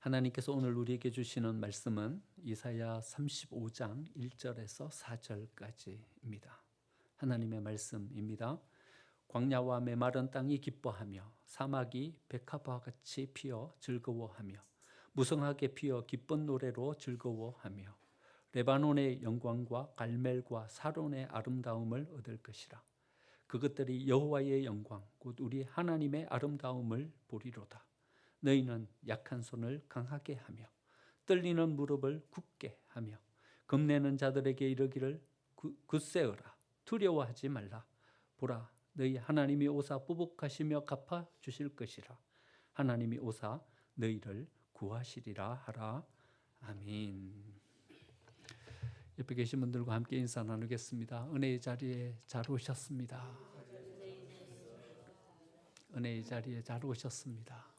하나님께서 오늘 우리에게 주시는 말씀은 이사야 35장 1절에서 4절까지입니다. 하나님의 말씀입니다. 광야와 메마른 땅이 기뻐하며 사막이 백합화 같이 피어 즐거워하며 무성하게 피어 기쁜 노래로 즐거워하며 레바논의 영광과 갈멜과 사론의 아름다움을 얻을 것이라. 그것들이 여호와의 영광 곧 우리 하나님의 아름다움을 보리로다. 너희는 약한 손을 강하게 하며 떨리는 무릎을 굳게 하며 겁내는 자들에게 이르기를 굳세어라. 두려워하지 말라. 보라, 너희 하나님이 오사 보복하시며 갚아 주실 것이라. 하나님이 오사 너희를 구하시리라 하라. 아멘. 옆에 계신 분들과 함께 인사 나누겠습니다. 은혜의 자리에 잘 오셨습니다. 은혜의 자리에 잘 오셨습니다.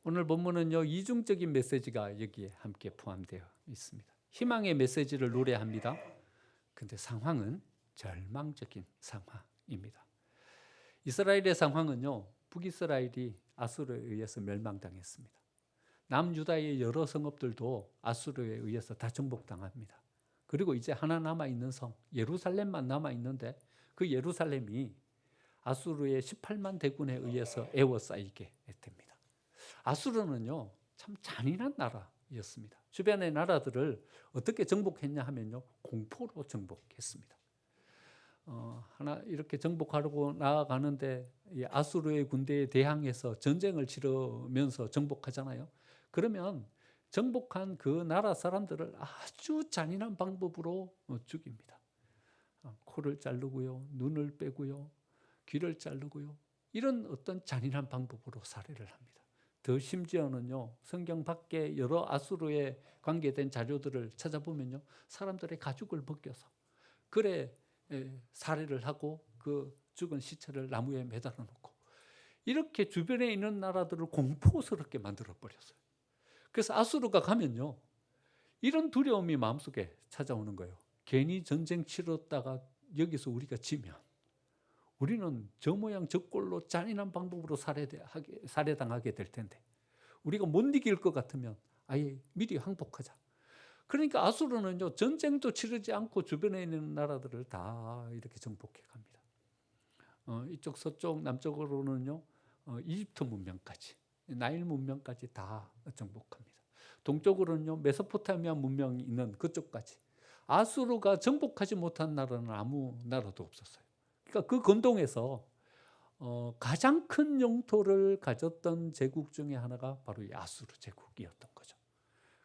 오늘 본문은요, 이중적인 메시지가 여기에 함께 포함되어 있습니다. 희망의 메시지를 노래합니다. 근데 상황은 절망적인 상황입니다. 이스라엘의 상황은요, 북이스라엘이 아수르에 의해서 멸망당했습니다. 남유다의 여러 성읍들도 아수르에 의해서 다 정복당합니다. 그리고 이제 하나 남아있는 성, 예루살렘만 남아있는데 그 예루살렘이 아수르의 18만 대군에 의해서 에워싸이게 됩니다. 아수르는요, 참 잔인한 나라였습니다. 주변의 나라들을 어떻게 정복했냐 하면요, 공포로 정복했습니다. 하나 이렇게 정복하려고 나아가는데 아수르의 군대에 대항해서 전쟁을 치르면서 정복하잖아요. 그러면 정복한 그 나라 사람들을 아주 잔인한 방법으로 죽입니다. 코를 자르고요, 눈을 빼고요, 귀를 자르고요, 이런 어떤 잔인한 방법으로 살해를 합니다. 더 심지어는요, 성경 밖에 여러 아수르에 관계된 자료들을 찾아보면요, 사람들의 가죽을 벗겨서 그래 살해를 하고 그 죽은 시체를 나무에 매달아 놓고 이렇게 주변에 있는 나라들을 공포스럽게 만들어 버렸어요. 그래서 아수르가 가면요, 이런 두려움이 마음속에 찾아오는 거예요. 괜히 전쟁 치렀다가 여기서 우리가 지면 우리는 저 모양 저 꼴로 잔인한 방법으로 살해당하게 될 텐데 우리가 못 이길 것 같으면 아예 미리 항복하자. 그러니까 아수르는요, 전쟁도 치르지 않고 주변에 있는 나라들을 다 이렇게 정복해 갑니다. 이쪽 서쪽 남쪽으로는요, 이집트 문명까지, 나일 문명까지 다 정복합니다. 동쪽으로는요, 메소포타미아 문명이 있는 그쪽까지. 아수르가 정복하지 못한 나라는 아무 나라도 없었어요. 그러니까 그 건동에서 가장 큰 영토를 가졌던 제국 중에 하나가 바로 이 아수르 제국이었던 거죠.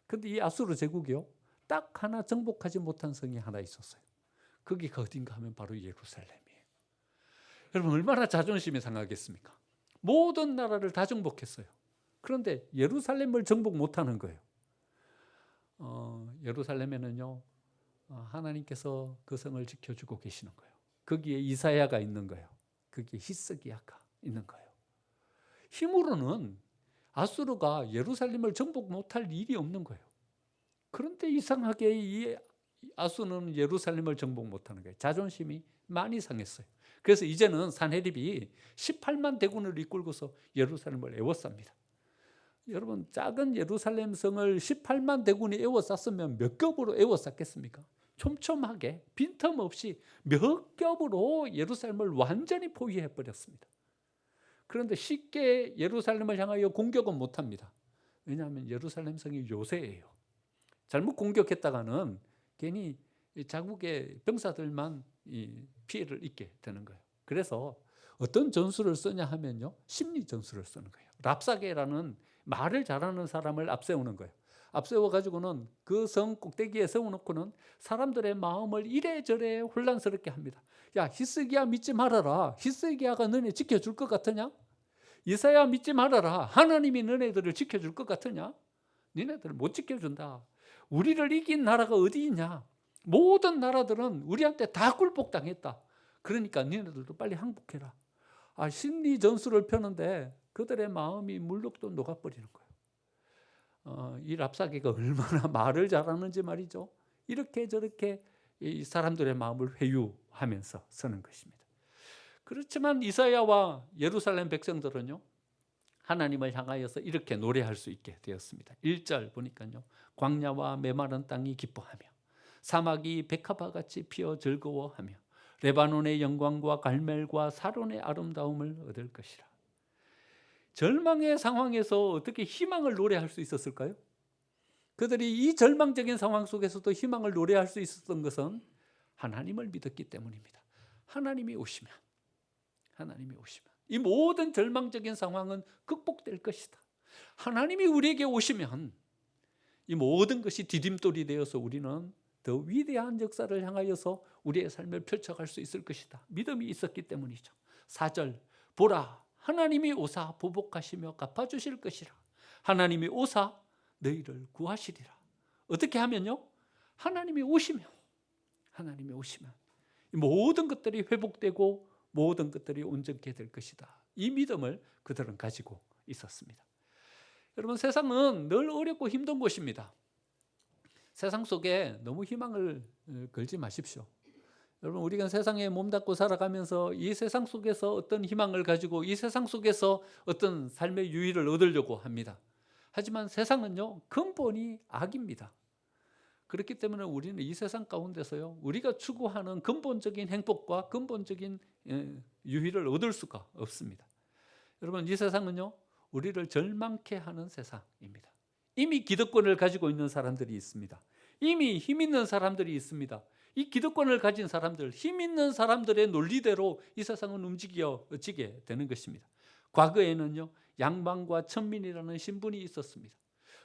그런데 이 아수르 제국이요, 딱 하나 정복하지 못한 성이 하나 있었어요. 거기가 어딘가 하면 바로 예루살렘이에요. 여러분, 얼마나 자존심이 상하겠습니까? 모든 나라를 다 정복했어요. 그런데 예루살렘을 정복 못하는 거예요. 예루살렘에는요, 하나님께서 그 성을 지켜주고 계시는 거예요. 거기에 이사야가 있는 거예요. 거기에 히스기야가 있는 거예요. 힘으로는 아수르가 예루살렘을 정복 못할 일이 없는 거예요. 그런데 이상하게 이 아수르는 예루살렘을 정복 못하는 거예요. 자존심이 많이 상했어요. 그래서 이제는 산헤립이 18만 대군을 이끌고서 예루살렘을 에워쌉니다. 여러분, 작은 예루살렘 성을 18만 대군이 에워쌌으면 몇 겹으로 에워쌌겠습니까? 촘촘하게 빈틈없이 몇 겹으로 예루살렘을 완전히 포위해 버렸습니다. 그런데 쉽게 예루살렘을 향하여 공격은 못합니다. 왜냐하면 예루살렘 성이 요새예요. 잘못 공격했다가는 괜히 자국의 병사들만 피해를 입게 되는 거예요. 그래서 어떤 전술을 쓰냐 하면요, 심리 전술을 쓰는 거예요. 랍사게라는 말을 잘하는 사람을 앞세우는 거예요. 앞세워가지고는 그 성 꼭대기에 세워놓고는 사람들의 마음을 이래저래 혼란스럽게 합니다. 야, 히스기야 믿지 말아라. 히스기야가 너네 지켜줄 것 같으냐? 이사야 믿지 말아라. 하나님이 너네들을 지켜줄 것 같으냐? 너네들을 못 지켜준다. 우리를 이긴 나라가 어디 있냐? 모든 나라들은 우리한테 다 굴복당했다. 그러니까 너네들도 빨리 항복해라. 심리 전술을 펴는데 그들의 마음이 물욕도 녹아버리는 거예요. 이 랍사게가 얼마나 말을 잘하는지 말이죠. 이렇게 저렇게 이 사람들의 마음을 회유하면서 쓰는 것입니다. 그렇지만 이사야와 예루살렘 백성들은요, 하나님을 향하여서 이렇게 노래할 수 있게 되었습니다. 1절 보니까요. 광야와 메마른 땅이 기뻐하며 사막이 백합화 같이 피어 즐거워하며 레바논의 영광과 갈멜과 사론의 아름다움을 얻을 것이라. 절망의 상황에서 어떻게 희망을 노래할 수 있었을까요? 그들이 이 절망적인 상황 속에서도 희망을 노래할 수 있었던 것은 하나님을 믿었기 때문입니다. 하나님이 오시면 이 모든 절망적인 상황은 극복될 것이다. 하나님이 우리에게 오시면 이 모든 것이 디딤돌이 되어서 우리는 더 위대한 역사를 향하여서 우리의 삶을 펼쳐갈 수 있을 것이다. 믿음이 있었기 때문이죠. 4절 보라 하나님이 오사 보복하시며 갚아주실 것이라. 하나님이 오사 너희를 구하시리라. 어떻게 하면요? 하나님이 오시면 모든 것들이 회복되고 모든 것들이 온전케 될 것이다. 이 믿음을 그들은 가지고 있었습니다. 여러분 세상은 늘 어렵고 힘든 곳입니다. 세상 속에 너무 희망을 걸지 마십시오. 여러분 우리가 세상에 몸담고 살아가면서 이 세상 속에서 어떤 희망을 가지고 이 세상 속에서 어떤 삶의 유의를 얻으려고 합니다. 하지만 세상은요 근본이 악입니다. 그렇기 때문에 우리는 이 세상 가운데서요 우리가 추구하는 근본적인 행복과 근본적인 유의를 얻을 수가 없습니다. 여러분 이 세상은요 우리를 절망케 하는 세상입니다. 이미 기득권을 가지고 있는 사람들이 있습니다. 이미 힘 있는 사람들이 있습니다. 이 기득권을 가진 사람들, 힘 있는 사람들의 논리대로 이 세상은 움직여지게 되는 것입니다. 과거에는요 양반과 천민이라는 신분이 있었습니다.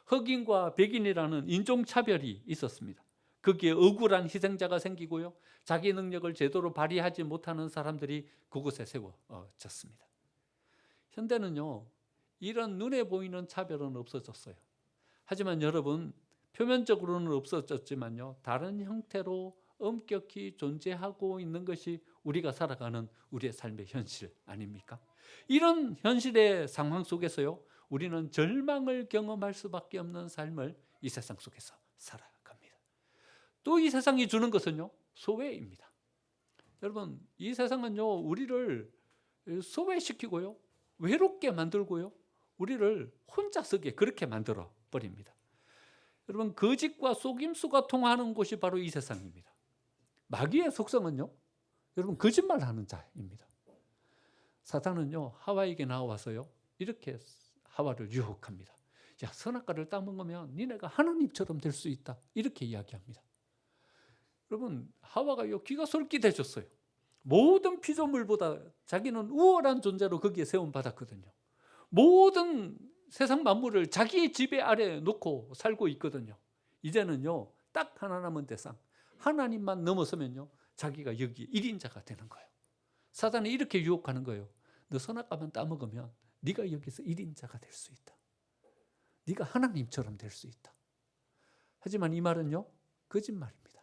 흑인과 백인이라는 인종차별이 있었습니다. 거기에 억울한 희생자가 생기고요 자기 능력을 제대로 발휘하지 못하는 사람들이 그곳에 세워졌습니다. 현대는요 이런 눈에 보이는 차별은 없어졌어요. 하지만 여러분 표면적으로는 없어졌지만요 다른 형태로 엄격히 존재하고 있는 것이 우리가 살아가는 우리의 삶의 현실 아닙니까? 이런 현실의 상황 속에서요 우리는 절망을 경험할 수밖에 없는 삶을 이 세상 속에서 살아갑니다. 또 이 세상이 주는 것은요 소외입니다. 여러분 이 세상은요 우리를 소외시키고요 외롭게 만들고요 우리를 혼자 서게 그렇게 만들어 버립니다. 여러분 거짓과 속임수가 통하는 곳이 바로 이 세상입니다. 마귀의 속성은요 여러분 거짓말하는 자입니다. 사탄은요 하와에게 나와서요 이렇게 하와를 유혹합니다. 야 선악과를 따먹으면 니네가 하나님처럼 될 수 있다 이렇게 이야기합니다. 여러분 하와가요 귀가 솔깃해졌어요. 모든 피조물보다 자기는 우월한 존재로 거기에 세움받았거든요. 모든 세상 만물을 자기의 지배 아래 놓고 살고 있거든요. 이제는요 딱 하나 남은 대상 하나님만 넘어서면요 자기가 여기 1인자가 되는 거예요. 사단이 이렇게 유혹하는 거예요. 너 선악과만 따먹으면 네가 여기서 1인자가 될 수 있다. 네가 하나님처럼 될 수 있다. 하지만 이 말은요 거짓말입니다.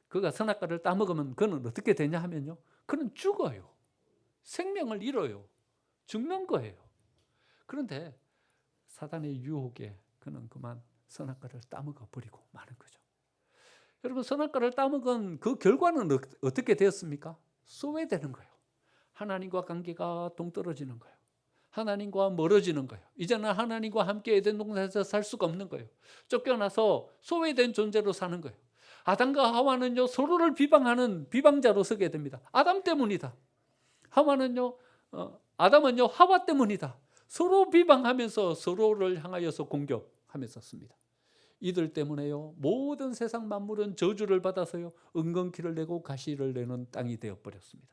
그가 선악과를 따먹으면 그는 어떻게 되냐 하면요 그는 죽어요. 생명을 잃어요. 죽는 거예요. 그런데 사단의 유혹에 그는 그만 선악과를 따먹어 버리고 마는 거죠. 여러분 선악과를 따먹은 그 결과는 어떻게 되었습니까? 소외되는 거예요. 하나님과 관계가 동떨어지는 거예요. 하나님과 멀어지는 거예요. 이제는 하나님과 함께 에덴 동산에서 살 수가 없는 거예요. 쫓겨나서 소외된 존재로 사는 거예요. 아담과 하와는요 서로를 비방하는 비방자로 서게 됩니다. 아담 때문이다. 아담은요 하와 때문이다. 서로 비방하면서 서로를 향하여서 공격하면서 씁니다. 이들 때문에요 모든 세상 만물은 저주를 받아서요 은근키를 내고 가시를 내는 땅이 되어버렸습니다.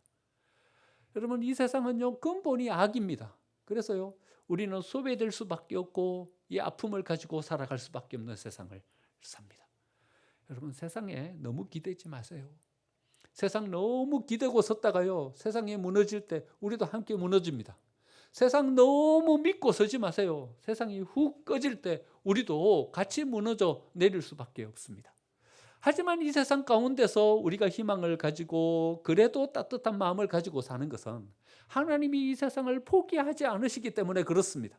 여러분 이 세상은요 근본이 악입니다. 그래서요 우리는 소외될 수밖에 없고 이 아픔을 가지고 살아갈 수밖에 없는 세상을 삽니다. 여러분 세상에 너무 기대지 마세요. 세상 너무 기대고 섰다가요 세상에 무너질 때 우리도 함께 무너집니다. 세상 너무 믿고 서지 마세요. 세상이 훅 꺼질 때 우리도 같이 무너져 내릴 수밖에 없습니다. 하지만 이 세상 가운데서 우리가 희망을 가지고 그래도 따뜻한 마음을 가지고 사는 것은 하나님이 이 세상을 포기하지 않으시기 때문에 그렇습니다.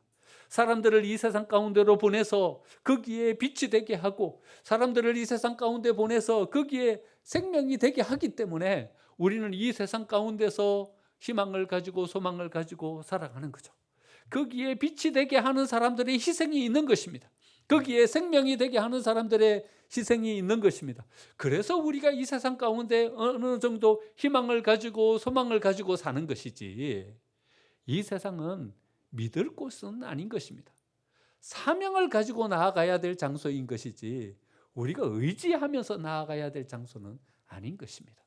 사람들을 이 세상 가운데로 보내서 거기에 빛이 되게 하고 사람들을 이 세상 가운데 보내서 거기에 생명이 되게 하기 때문에 우리는 이 세상 가운데서 희망을 가지고 소망을 가지고 살아가는 거죠. 거기에 빛이 되게 하는 사람들의 희생이 있는 것입니다. 거기에 생명이 되게 하는 사람들의 희생이 있는 것입니다. 그래서 우리가 이 세상 가운데 어느 정도 희망을 가지고 소망을 가지고 사는 것이지, 이 세상은 믿을 곳은 아닌 것입니다. 사명을 가지고 나아가야 될 장소인 것이지 우리가 의지하면서 나아가야 될 장소는 아닌 것입니다.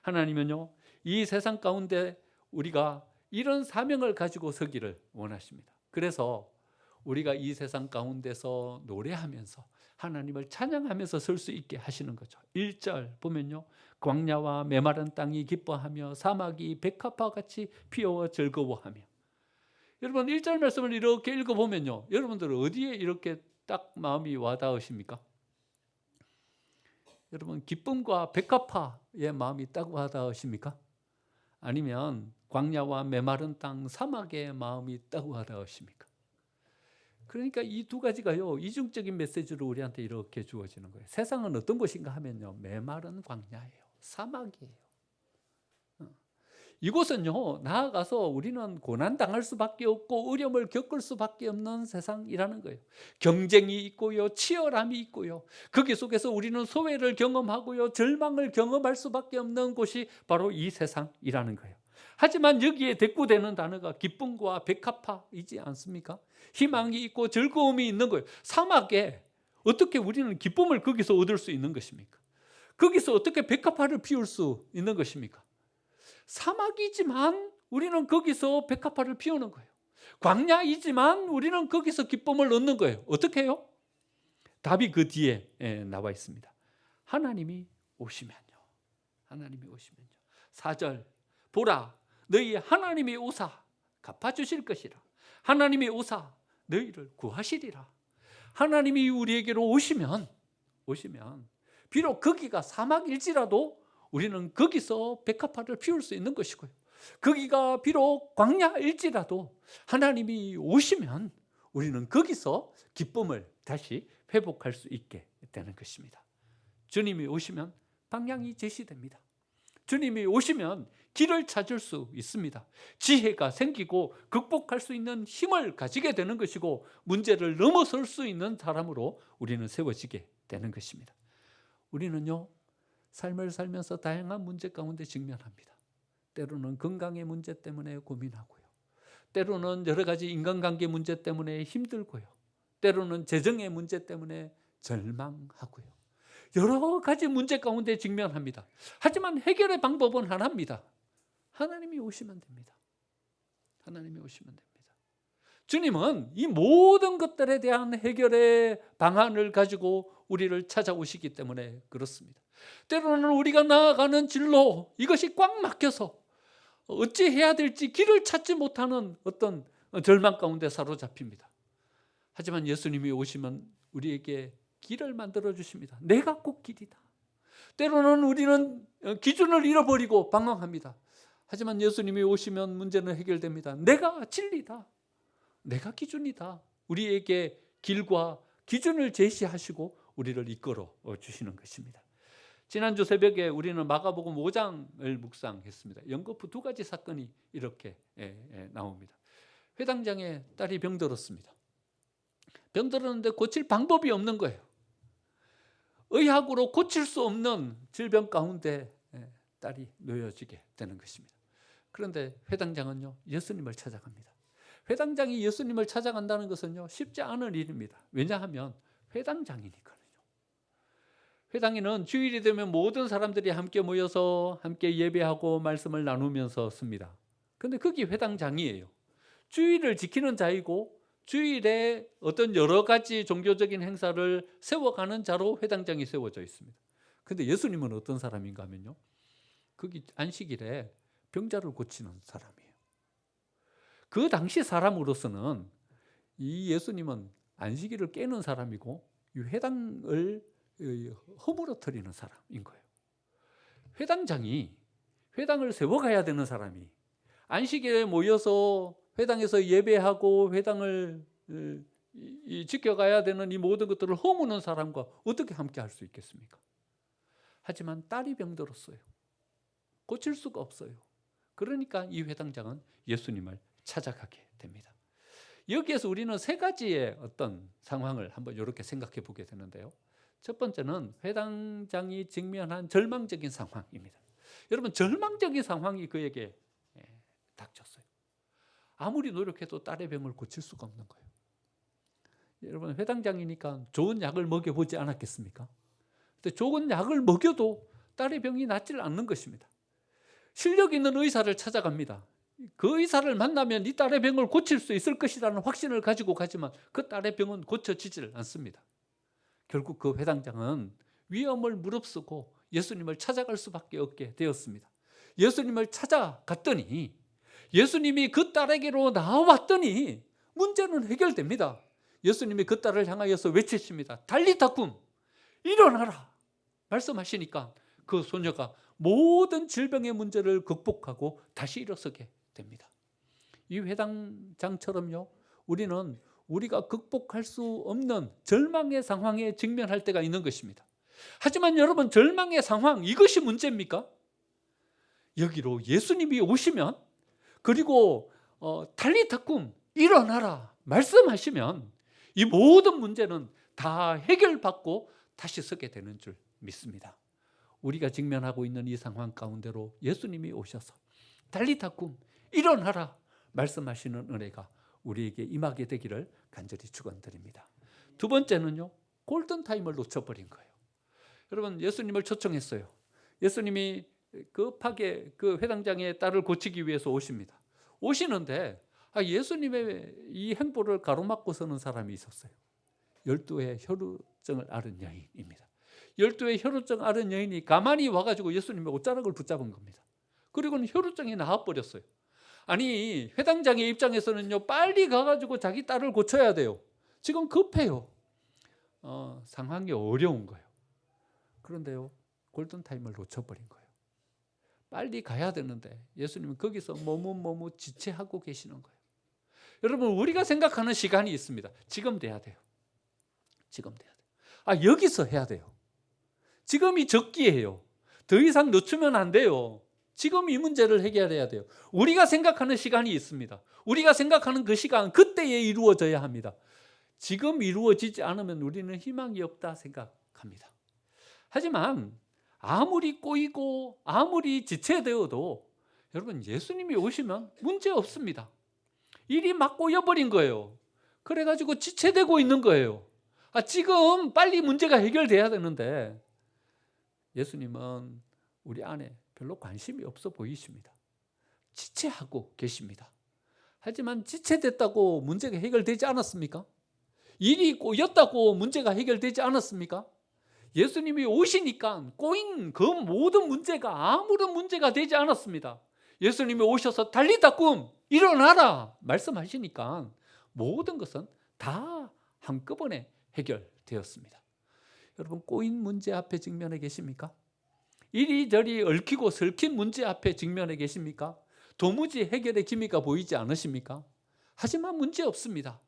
하나님은요, 이 세상 가운데 우리가 이런 사명을 가지고 서기를 원하십니다. 그래서 우리가 이 세상 가운데서 노래하면서 하나님을 찬양하면서 설 수 있게 하시는 거죠. 1절 보면요, 광야와 메마른 땅이 기뻐하며 사막이 백합화 같이 피어와 즐거워하며. 여러분 1절 말씀을 이렇게 읽어보면요, 여러분들 어디에 이렇게 딱 마음이 와닿으십니까? 여러분 기쁨과 백합화의 마음이 딱 와닿으십니까? 아니면 광야와 메마른 땅 사막의 마음이 딱 와닿으십니까? 그러니까 이 두 가지가요, 이중적인 메시지로 우리한테 이렇게 주어지는 거예요. 세상은 어떤 곳인가 하면요, 메마른 광야예요, 사막이에요. 이곳은요, 나아가서 우리는 고난당할 수밖에 없고 어려움을 겪을 수밖에 없는 세상이라는 거예요. 경쟁이 있고요, 치열함이 있고요, 거기 속에서 우리는 소외를 경험하고요, 절망을 경험할 수밖에 없는 곳이 바로 이 세상이라는 거예요. 하지만 여기에 대꾸되는 단어가 기쁨과 백합화이지 않습니까? 희망이 있고 즐거움이 있는 거예요. 사막에 어떻게 우리는 기쁨을 거기서 얻을 수 있는 것입니까? 거기서 어떻게 백합화를 피울 수 있는 것입니까? 사막이지만 우리는 거기서 백합화를 피우는 거예요. 광야이지만 우리는 거기서 기쁨을 얻는 거예요. 어떻게 해요? 답이 그 뒤에 나와 있습니다. 하나님이 오시면요. 하나님이 오시면요. 4절 보라, 너희 하나님이 오사 갚아주실 것이라. 하나님이 오사 너희를 구하시리라. 하나님이 우리에게로 오시면 비록 거기가 사막일지라도 우리는 거기서 백합화를 피울 수 있는 것이고요, 거기가 비록 광야일지라도 하나님이 오시면 우리는 거기서 기쁨을 다시 회복할 수 있게 되는 것입니다. 주님이 오시면 방향이 제시됩니다. 주님이 오시면 길을 찾을 수 있습니다. 지혜가 생기고 극복할 수 있는 힘을 가지게 되는 것이고, 문제를 넘어설 수 있는 사람으로 우리는 세워지게 되는 것입니다. 우리는요, 삶을 살면서 다양한 문제 가운데 직면합니다. 때로는 건강의 문제 때문에 고민하고요, 때로는 여러 가지 인간관계 문제 때문에 힘들고요, 때로는 재정의 문제 때문에 절망하고요, 여러 가지 문제 가운데 직면합니다. 하지만 해결의 방법은 하나입니다. 하나님이 오시면 됩니다. 하나님이 오시면 됩니다. 주님은 이 모든 것들에 대한 해결의 방안을 가지고 우리를 찾아오시기 때문에 그렇습니다. 때로는 우리가 나아가는 진로, 이것이 꽉 막혀서 어찌 해야 될지 길을 찾지 못하는 어떤 절망 가운데 사로잡힙니다. 하지만 예수님이 오시면 우리에게 길을 만들어 주십니다. 내가 꼭 길이다. 때로는 우리는 기준을 잃어버리고 방황합니다. 하지만 예수님이 오시면 문제는 해결됩니다. 내가 진리다. 내가 기준이다. 우리에게 길과 기준을 제시하시고 우리를 이끌어 주시는 것입니다. 지난주 새벽에 우리는 마가복음 5장을 묵상했습니다. 연거푸 두 가지 사건이 이렇게 나옵니다. 회당장의 딸이 병들었습니다. 병들었는데 고칠 방법이 없는 거예요. 의학으로 고칠 수 없는 질병 가운데 딸이 놓여지게 되는 것입니다. 그런데 회당장은요, 예수님을 찾아갑니다. 회당장이 예수님을 찾아간다는 것은요, 쉽지 않은 일입니다. 왜냐하면 회당장이니까요. 회당에는 주일이 되면 모든 사람들이 함께 모여서 함께 예배하고 말씀을 나누면서 씁니다. 그런데 그게 회당장이에요. 주일을 지키는 자이고 주일에 어떤 여러 가지 종교적인 행사를 세워가는 자로 회당장이 세워져 있습니다. 그런데 예수님은 어떤 사람인가 하면요, 거기 안식일에 병자를 고치는 사람이에요. 그 당시 사람으로서는 이 예수님은 안식일을 깨는 사람이고 이 회당을 허물어뜨리는 사람인 거예요. 회당장이 회당을 세워가야 되는 사람이 안식일에 모여서 회당에서 예배하고 회당을 지켜가야 되는 이 모든 것들을 허무는 사람과 어떻게 함께 할 수 있겠습니까? 하지만 딸이 병들었어요. 고칠 수가 없어요. 그러니까 이 회당장은 예수님을 찾아가게 됩니다. 여기에서 우리는 세 가지의 어떤 상황을 한번 이렇게 생각해 보게 되는데요. 첫 번째는 회당장이 직면한 절망적인 상황입니다. 여러분, 절망적인 상황이 그에게 닥쳤어요. 아무리 노력해도 딸의 병을 고칠 수가 없는 거예요. 여러분, 회당장이니까 좋은 약을 먹여보지 않았겠습니까? 근데 좋은 약을 먹여도 딸의 병이 낫질 않는 것입니다. 실력 있는 의사를 찾아갑니다. 그 의사를 만나면 이 딸의 병을 고칠 수 있을 것이라는 확신을 가지고 가지만 그 딸의 병은 고쳐지질 않습니다. 결국 그 회당장은 위험을 무릅쓰고 예수님을 찾아갈 수밖에 없게 되었습니다. 예수님을 찾아갔더니 예수님이 그 딸에게로 나왔더니 문제는 해결됩니다. 예수님이 그 딸을 향하여서 외치십니다. 달리타 쿰, 일어나라 말씀하시니까 그 소녀가 모든 질병의 문제를 극복하고 다시 일어서게 됩니다. 이 회당장처럼요, 우리는 우리가 극복할 수 없는 절망의 상황에 직면할 때가 있는 것입니다. 하지만 여러분, 절망의 상황, 이것이 문제입니까? 여기로 예수님이 오시면, 그리고 달리타 쿰, 일어나라 말씀하시면 이 모든 문제는 다 해결받고 다시 서게 되는 줄 믿습니다. 우리가 직면하고 있는 이 상황 가운데로 예수님이 오셔서 달리타 쿰, 일어나라 말씀하시는 은혜가 우리에게 임하게 되기를 간절히 축원드립니다. 두 번째는요, 골든타임을 놓쳐버린 거예요. 여러분, 예수님을 초청했어요. 예수님이 급하게 그 회당장의 딸을 고치기 위해서 오십니다. 오시는데 예수님의 이 행보를 가로막고 서는 사람이 있었어요. 12의 혈루증을 앓은 여인입니다. 12의 혈루증 앓은 여인이 가만히 와가지고 예수님의 옷자락을 붙잡은 겁니다. 그리고는 혈루증이 나아버렸어요. 아니, 회당장의 입장에서는요, 빨리 가가지고 자기 딸을 고쳐야 돼요. 지금 급해요. 상황이 어려운 거예요. 그런데요, 골든타임을 놓쳐버린 거예요. 빨리 가야 되는데 예수님은 거기서 머뭇 지체하고 계시는 거예요. 여러분, 우리가 생각하는 시간이 있습니다. 지금 돼야 돼요. 지금 돼야 돼요. 여기서 해야 돼요. 지금이 적기예요. 더 이상 늦추면 안 돼요. 지금 이 문제를 해결해야 돼요. 우리가 생각하는 시간이 있습니다. 우리가 생각하는 그 시간, 그때에 이루어져야 합니다. 지금 이루어지지 않으면 우리는 희망이 없다 생각합니다. 하지만 아무리 꼬이고 아무리 지체되어도 여러분, 예수님이 오시면 문제 없습니다. 일이 막 꼬여버린 거예요. 그래가지고 지체되고 있는 거예요. 지금 빨리 문제가 해결돼야 되는데 예수님은 우리 안에 별로 관심이 없어 보이십니다. 지체하고 계십니다. 하지만 지체됐다고 문제가 해결되지 않았습니까? 일이 꼬였다고 문제가 해결되지 않았습니까? 예수님이 오시니까 꼬인 그 모든 문제가 아무런 문제가 되지 않았습니다. 예수님이 오셔서 달리타 쿰, 일어나라 말씀하시니까 모든 것은 다 한꺼번에 해결되었습니다. 여러분, 꼬인 문제 앞에 직면해 계십니까? 이리저리 얽히고 설킨 문제 앞에 직면해 계십니까? 도무지 해결의 기미가 보이지 않으십니까? 하지만 문제 없습니다.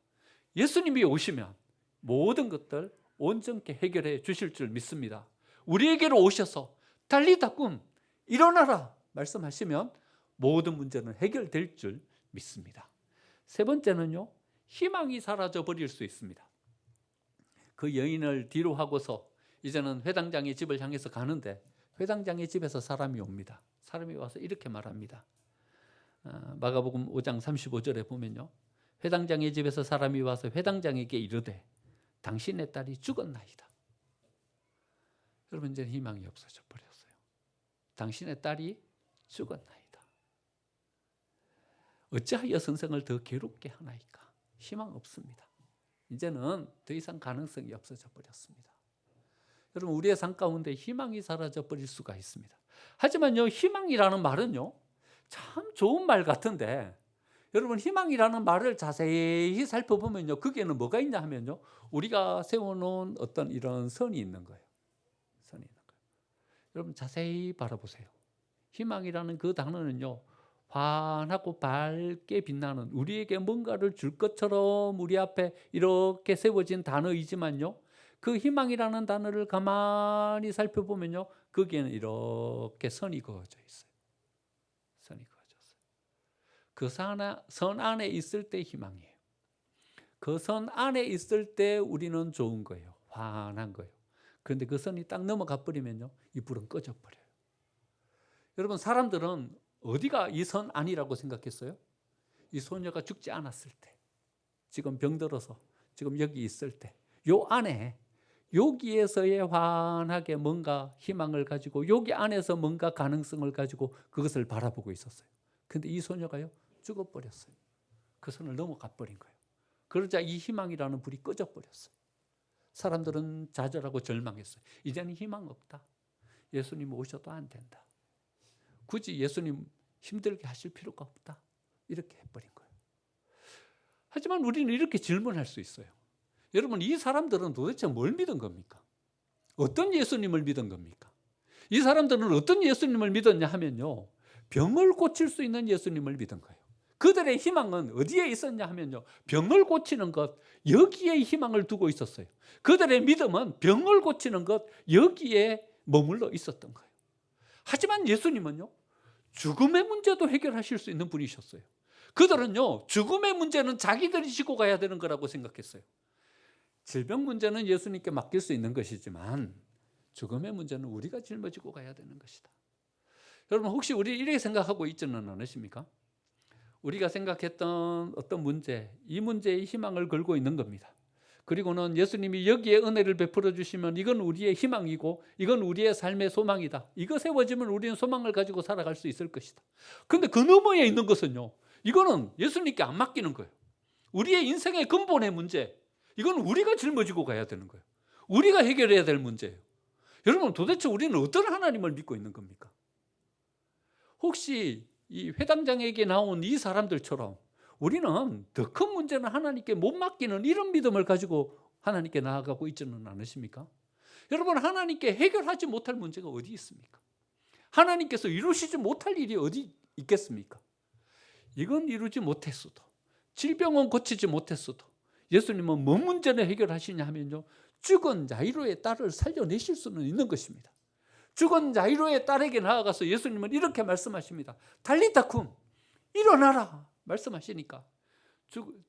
예수님이 오시면 모든 것들 온전케 해결해 주실 줄 믿습니다. 우리에게로 오셔서 달리타 쿰, 일어나라 말씀하시면 모든 문제는 해결될 줄 믿습니다. 세 번째는요, 희망이 사라져 버릴 수 있습니다. 그 여인을 뒤로 하고서 이제는 회당장의 집을 향해서 가는데 회당장의 집에서 사람이 옵니다. 사람이 와서 이렇게 말합니다. 마가복음 5장 35절에 보면요, 회당장의 집에서 사람이 와서 회당장에게 이르되 당신의 딸이 죽었나이다. 여러분, 이제 희망이 없어져 버렸어요. 당신의 딸이 죽었나이다. 어찌하여 선생을 더 괴롭게 하나이까? 희망 없습니다. 이제는 더 이상 가능성이 없어져 버렸습니다. 여러분, 우리의 삶 가운데 희망이 사라져 버릴 수가 있습니다. 하지만요, 희망이라는 말은요, 참 좋은 말 같은데 여러분, 희망이라는 말을 자세히 살펴보면요, 거기에는 뭐가 있냐 하면요, 우리가 세워놓은 어떤 이런 선이 있는 거예요. 선이 있는 거예요. 여러분, 자세히 바라보세요. 희망이라는 그 단어는요, 환하고 밝게 빛나는, 우리에게 뭔가를 줄 것처럼 우리 앞에 이렇게 세워진 단어이지만요, 그 희망이라는 단어를 가만히 살펴보면요, 거기에는 이렇게 선이 그어져 있어요. 선이 그어졌어요. 그 선 안에 있을 때 희망이에요. 그 선 안에 있을 때 우리는 좋은 거예요. 환한 거예요. 그런데 그 선이 딱 넘어가 버리면요, 이 불은 꺼져 버려요. 여러분, 사람들은 어디가 이 선 안이라고 생각했어요? 이 소녀가 죽지 않았을 때, 지금 병들어서 지금 여기 있을 때, 요 안에, 여기에서의 환하게 뭔가 희망을 가지고 여기 안에서 뭔가 가능성을 가지고 그것을 바라보고 있었어요. 근데 이 소녀가요, 죽어버렸어요. 그 선을 넘어가 버린 거예요. 그러자 이 희망이라는 불이 꺼져 버렸어요. 사람들은 좌절하고 절망했어요. 이제는 희망 없다. 예수님 오셔도 안 된다. 굳이 예수님 힘들게 하실 필요가 없다. 이렇게 해버린 거예요. 하지만 우리는 이렇게 질문할 수 있어요. 여러분, 이 사람들은 도대체 뭘 믿은 겁니까? 어떤 예수님을 믿은 겁니까? 이 사람들은 어떤 예수님을 믿었냐 하면요, 병을 고칠 수 있는 예수님을 믿은 거예요. 그들의 희망은 어디에 있었냐 하면요, 병을 고치는 것, 여기에 희망을 두고 있었어요. 그들의 믿음은 병을 고치는 것, 여기에 머물러 있었던 거예요. 하지만 예수님은요, 죽음의 문제도 해결하실 수 있는 분이셨어요. 그들은요, 죽음의 문제는 자기들이 지고 가야 되는 거라고 생각했어요. 질병 문제는 예수님께 맡길 수 있는 것이지만 죽음의 문제는 우리가 짊어지고 가야 되는 것이다. 여러분, 혹시 우리 이렇게 생각하고 있지는 않으십니까? 우리가 생각했던 어떤 문제, 이 문제에 희망을 걸고 있는 겁니다. 그리고는 예수님이 여기에 은혜를 베풀어 주시면 이건 우리의 희망이고 이건 우리의 삶의 소망이다. 이거 세워지면 우리는 소망을 가지고 살아갈 수 있을 것이다. 그런데 그 너머에 있는 것은요, 이거는 예수님께 안 맡기는 거예요. 우리의 인생의 근본의 문제, 이건 우리가 짊어지고 가야 되는 거예요. 우리가 해결해야 될 문제예요. 여러분, 도대체 우리는 어떤 하나님을 믿고 있는 겁니까? 혹시 이 회당장에게 나온 이 사람들처럼 우리는 더 큰 문제는 하나님께 못 맡기는 이런 믿음을 가지고 하나님께 나아가고 있지는 않으십니까? 여러분, 하나님께 해결하지 못할 문제가 어디 있습니까? 하나님께서 이루시지 못할 일이 어디 있겠습니까? 이건 이루지 못했어도, 질병은 고치지 못했어도 예수님은 뭔 문제를 해결하시냐 하면요, 죽은 야이로의 딸을 살려내실 수는 있는 것입니다. 죽은 야이로의 딸에게 나아가서 예수님은 이렇게 말씀하십니다. 달리타 쿰, 일어나라 말씀하시니까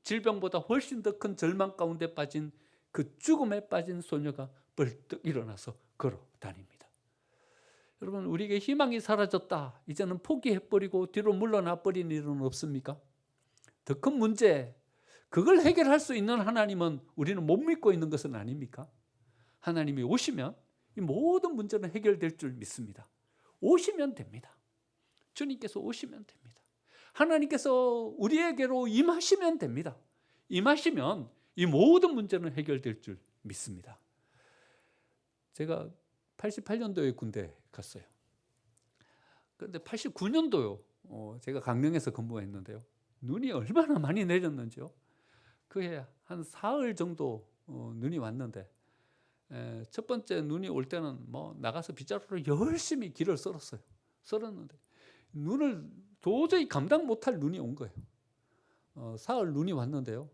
질병보다 훨씬 더 큰 절망 가운데 빠진 그 죽음에 빠진 소녀가 벌떡 일어나서 걸어 다닙니다. 여러분, 우리에게 희망이 사라졌다, 이제는 포기해버리고 뒤로 물러나 버린 일은 없습니까? 더 큰 문제, 그걸 해결할 수 있는 하나님은 우리는 못 믿고 있는 것은 아닙니까? 하나님이 오시면 이 모든 문제는 해결될 줄 믿습니다. 오시면 됩니다. 주님께서 오시면 됩니다. 하나님께서 우리에게로 임하시면 됩니다. 임하시면 이 모든 문제는 해결될 줄 믿습니다. 제가 88년도에 군대 갔어요. 그런데 89년도요, 제가 강릉에서 근무했는데요, 눈이 얼마나 많이 내렸는지요. 그해 한 사흘 정도 눈이 왔는데, 첫 번째 눈이 올 때는 뭐 나가서 빗자루로 열심히 길을 썰었는데 눈을 도저히 감당 못할 눈이 온 거예요. 사흘 눈이 왔는데요,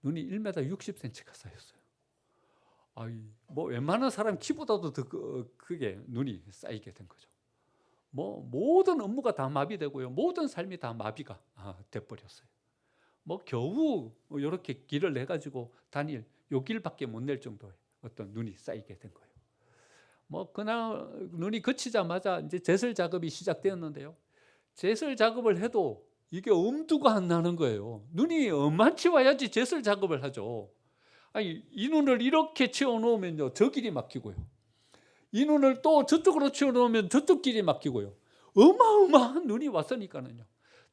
눈이 1m 60cm가 쌓였어요. 뭐 웬만한 사람 키보다도 더 크게 눈이 쌓이게 된 거죠. 뭐 모든 업무가 다 마비되고요, 모든 삶이 다 마비가 돼버렸어요. 뭐 겨우 이렇게 길을 내 가지고 다닐 요 길밖에 못 낼 정도의 어떤 눈이 쌓이게 된 거예요. 뭐 그날 눈이 그치자마자 이제 제설 작업이 시작되었는데요, 제설 작업을 해도 이게 엄두가 안 나는 거예요. 눈이 엄만치 와야지 제설 작업을 하죠. 이 눈을 이렇게 치워놓으면요, 저 길이 막히고요, 이 눈을 또 저쪽으로 치워놓으면 저쪽 길이 막히고요. 어마어마한 눈이 왔으니까는요,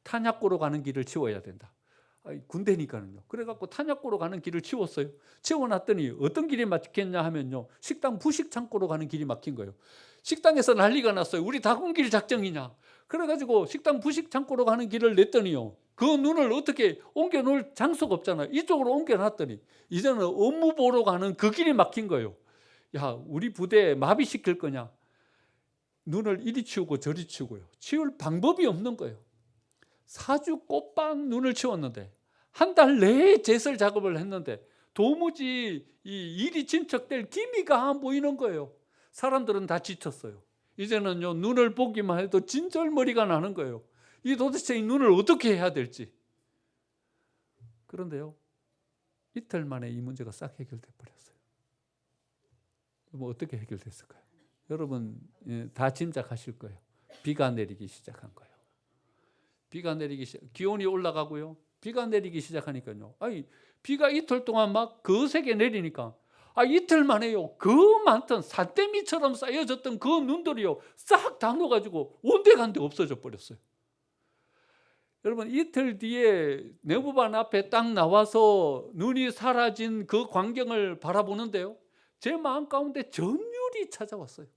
탄약고로 가는 길을 치워야 된다. 군대니까는요. 그래갖고 탄약고로 가는 길을 치웠어요. 치워놨더니 어떤 길이 막혔냐 하면요, 식당 부식 창고로 가는 길이 막힌 거예요. 식당에서 난리가 났어요. 우리 다군길 작정이냐. 그래가지고 식당 부식 창고로 가는 길을 냈더니요, 그 눈을 어떻게 옮겨놓을 장소가 없잖아요. 이쪽으로 옮겨놨더니 이제는 업무 보러 가는 그 길이 막힌 거예요. 야, 우리 부대에 마비시킬 거냐. 눈을 이리 치우고 저리 치우고요, 치울 방법이 없는 거예요. 4주 꼬박 눈을 치웠는데 한 달 내에 제설 작업을 했는데 도무지 이 일이 진척될 기미가 안 보이는 거예요. 사람들은 다 지쳤어요. 이제는요, 눈을 보기만 해도 진절머리가 나는 거예요. 이 도대체 이 눈을 어떻게 해야 될지. 그런데요, 이틀 만에 이 문제가 싹 해결돼 버렸어요. 뭐 어떻게 해결됐을까요? 여러분 다 짐작하실 거예요. 비가 내리기 시작한 거예요. 비가 내리기 기온이 올라가고요. 비가 내리기 시작하니까요. 비가 이틀 동안 막 거세게 내리니까 이틀 만에요. 그 많던 산더미처럼 쌓여졌던 그 눈들이요. 싹 다 녹아지고 온데간데 없어져 버렸어요. 여러분 이틀 뒤에 네모반 앞에 딱 나와서 눈이 사라진 그 광경을 바라보는데요. 제 마음 가운데 전율이 찾아왔어요.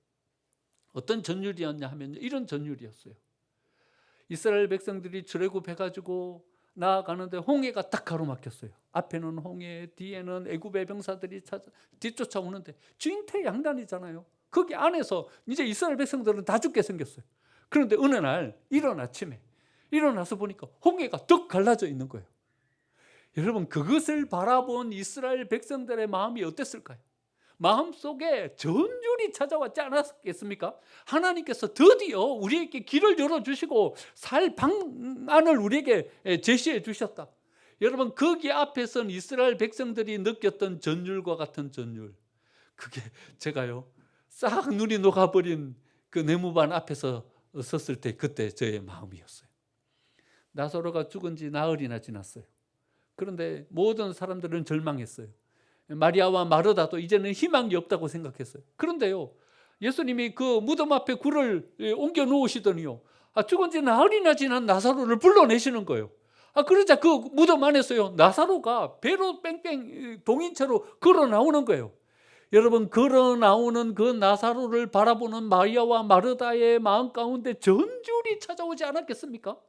어떤 전율이었냐 하면 이런 전율이었어요. 이스라엘 백성들이 출애굽해가지고 나아가는데 홍해가 딱 가로막혔어요. 앞에는 홍해, 뒤에는 애굽의 병사들이 뒤쫓아오는데 진퇴양난이잖아요. 거기 안에서 이제 이스라엘 백성들은 다 죽게 생겼어요. 그런데 어느 날 이른 아침에 일어나서 보니까 홍해가 뚝 갈라져 있는 거예요. 여러분 그것을 바라본 이스라엘 백성들의 마음이 어땠을까요? 마음속에 전율이 찾아왔지 않았겠습니까? 하나님께서 드디어 우리에게 길을 열어주시고 살 방안을 우리에게 제시해 주셨다. 여러분 거기 앞에선 이스라엘 백성들이 느꼈던 전율과 같은 전율, 그게 제가요 싹 눈이 녹아버린 그 네모반 앞에서 섰을 때 그때 저의 마음이었어요. 나사로가 죽은 지 나흘이나 지났어요. 그런데 모든 사람들은 절망했어요. 마리아와 마르다도 이제는 희망이 없다고 생각했어요. 그런데요, 예수님이 그 무덤 앞에 굴을 옮겨 놓으시더니요, 죽은 지 나흘이나 지난 나사로를 불러내시는 거예요. 그러자 그 무덤 안에서요, 나사로가 배로 뺑뺑 동인체로 걸어 나오는 거예요. 여러분, 걸어 나오는 그 나사로를 바라보는 마리아와 마르다의 마음 가운데 전율이 찾아오지 않았겠습니까?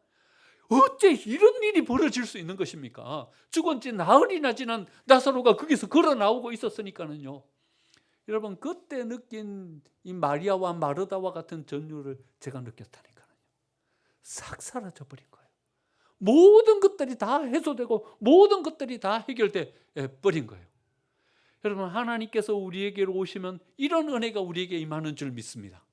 어째 이런 일이 벌어질 수 있는 것입니까? 죽은 지 나흘이나 지난 나사로가 거기서 걸어 나오고 있었으니까는요. 여러분 그때 느낀 이 마리아와 마르다와 같은 전율을 제가 느꼈다니까요. 싹 사라져 버린 거예요. 모든 것들이 다 해소되고 모든 것들이 다 해결돼 버린 거예요. 여러분 하나님께서 우리에게로 오시면 이런 은혜가 우리에게 임하는 줄 믿습니다.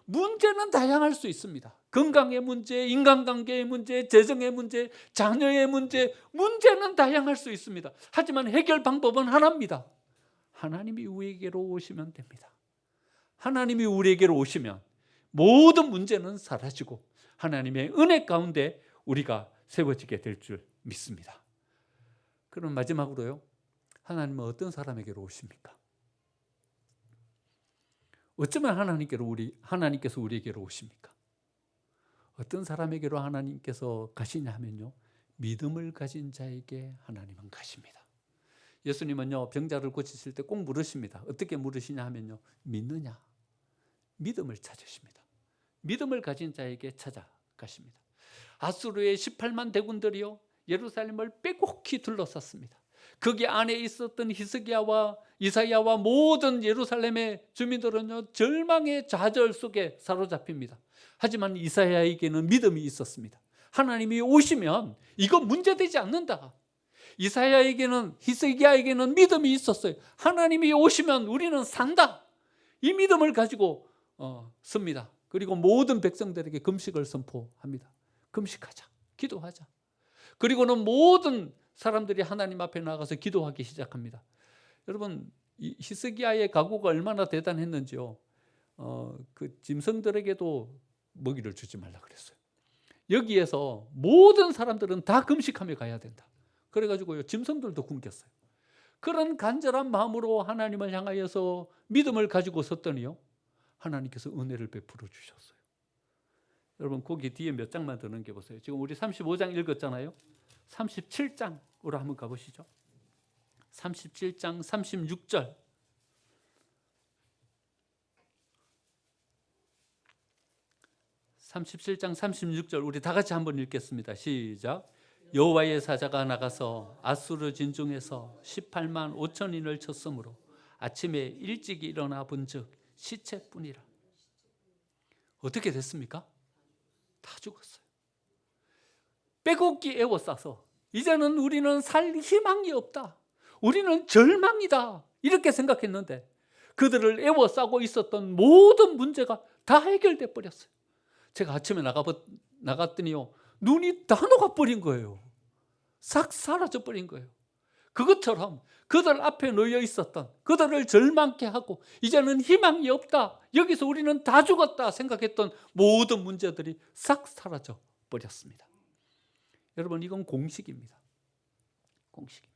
문제는 다양할 수 있습니다. 건강의 문제, 인간관계의 문제, 재정의 문제, 자녀의 문제, 문제는 다양할 수 있습니다. 하지만 해결 방법은 하나입니다. 하나님이 우리에게로 오시면 됩니다. 하나님이 우리에게로 오시면 모든 문제는 사라지고 하나님의 은혜 가운데 우리가 세워지게 될 줄 믿습니다. 그럼 마지막으로요, 하나님은 어떤 사람에게로 오십니까? 어쩌면 하나님께서 우리에게로 오십니까? 어떤 사람에게로 하나님께서 가시냐 하면요, 믿음을 가진 자에게 하나님은 가십니다. 예수님은요 병자를 고치실 때 꼭 물으십니다. 어떻게 물으시냐 하면요, 믿느냐? 믿음을 찾으십니다. 믿음을 가진 자에게 찾아가십니다. 아수르의 18만 대군들이요 예루살렘을 빼곡히 둘러쌌습니다. 거기 안에 있었던 히스기야와 이사야와 모든 예루살렘의 주민들은요 절망의 좌절 속에 사로잡힙니다. 하지만 이사야에게는 믿음이 있었습니다. 하나님이 오시면 이거 문제되지 않는다. 이사야에게는, 히스기야에게는 믿음이 있었어요. 하나님이 오시면 우리는 산다. 이 믿음을 가지고 섭니다. 그리고 모든 백성들에게 금식을 선포합니다. 금식하자, 기도하자. 그리고는 모든 사람들이 하나님 앞에 나가서 기도하기 시작합니다. 여러분 이 히스기야의 각오가 얼마나 대단했는지요. 그 짐승들에게도 먹이를 주지 말라 그랬어요. 여기에서 모든 사람들은 다 금식하며 가야 된다. 그래가지고요 짐승들도 굶겼어요. 그런 간절한 마음으로 하나님을 향하여서 믿음을 가지고 섰더니요 하나님께서 은혜를 베풀어 주셨어요. 여러분 거기 뒤에 몇 장만 더 넘겨보세요. 지금 우리 35장 읽었잖아요. 37장으로 한번 가보시죠. 37장 36절. 37장 36절 우리 다 같이 한번 읽겠습니다. 시작. 여호와의 사자가 나가서 아수르 진중에서 18만 5천인을 쳤으므로 아침에 일찍 일어나 본즉 시체뿐이라. 어떻게 됐습니까? 다 죽었어요. 빼곡히 애워싸서 이제는 우리는 살 희망이 없다. 우리는 절망이다. 이렇게 생각했는데 그들을 애워싸고 있었던 모든 문제가 다 해결돼 버렸어요. 제가 아침에 나갔더니요 눈이 다 녹아버린 거예요. 싹 사라져 버린 거예요. 그것처럼 그들 앞에 놓여 있었던, 그들을 절망케 하고 이제는 희망이 없다, 여기서 우리는 다 죽었다 생각했던 모든 문제들이 싹 사라져 버렸습니다. 여러분, 이건 공식입니다. 공식입니다.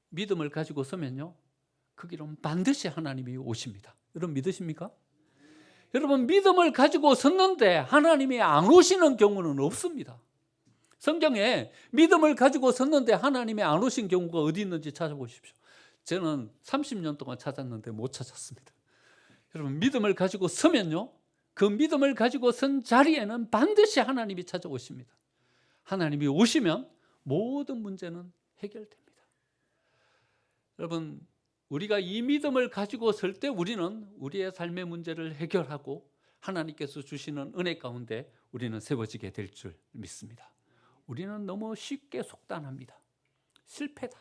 믿음을 가지고 서면요, 그 길은 반드시 하나님이 오십니다. 여러분 믿으십니까? 여러분, 믿음을 가지고 섰는데 하나님이 안 오시는 경우는 없습니다. 성경에 믿음을 가지고 섰는데 하나님이 안 오신 경우가 어디 있는지 찾아보십시오. 저는 30년 동안 찾았는데 못 찾았습니다. 여러분, 믿음을 가지고 서면요, 그 믿음을 가지고 선 자리에는 반드시 하나님이 찾아오십니다. 하나님이 오시면 모든 문제는 해결됩니다. 여러분, 우리가 이 믿음을 가지고 설 때 우리는 우리의 삶의 문제를 해결하고 하나님께서 주시는 은혜 가운데 우리는 세워지게 될 줄 믿습니다. 우리는 너무 쉽게 속단합니다. 실패다.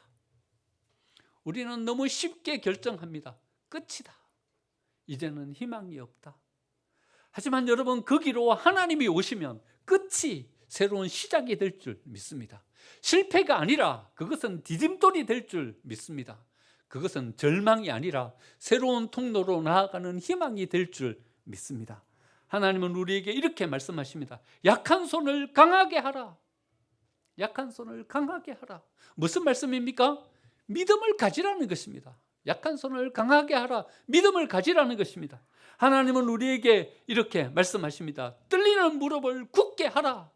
우리는 너무 쉽게 결정합니다. 끝이다. 이제는 희망이 없다. 하지만 여러분, 거기로 하나님이 오시면 끝이 새로운 시작이 될 줄 믿습니다. 실패가 아니라 그것은 디딤돌이 될 줄 믿습니다. 그것은 절망이 아니라 새로운 통로로 나아가는 희망이 될 줄 믿습니다. 하나님은 우리에게 이렇게 말씀하십니다. 약한 손을 강하게 하라. 약한 손을 강하게 하라. 무슨 말씀입니까? 믿음을 가지라는 것입니다. 약한 손을 강하게 하라. 믿음을 가지라는 것입니다. 하나님은 우리에게 이렇게 말씀하십니다. 떨리는 무릎을 굳게 하라.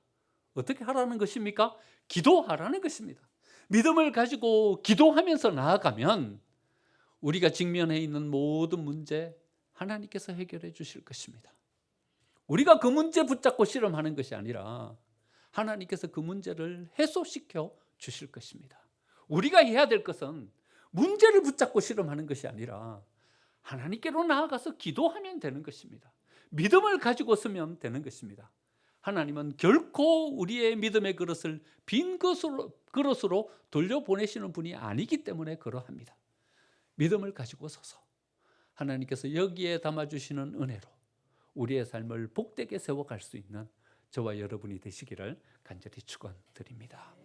어떻게 하라는 것입니까? 기도하라는 것입니다. 믿음을 가지고 기도하면서 나아가면 우리가 직면해 있는 모든 문제 하나님께서 해결해 주실 것입니다. 우리가 그 문제 붙잡고 실험하는 것이 아니라 하나님께서 그 문제를 해소시켜 주실 것입니다. 우리가 해야 될 것은 문제를 붙잡고 실험하는 것이 아니라 하나님께로 나아가서 기도하면 되는 것입니다. 믿음을 가지고 서면 되는 것입니다. 하나님은 결코 우리의 믿음의 그릇을 빈 그릇으로 돌려보내시는 분이 아니기 때문에 그러합니다. 믿음을 가지고 서서 하나님께서 여기에 담아주시는 은혜로 우리의 삶을 복되게 세워갈 수 있는 저와 여러분이 되시기를 간절히 축원드립니다.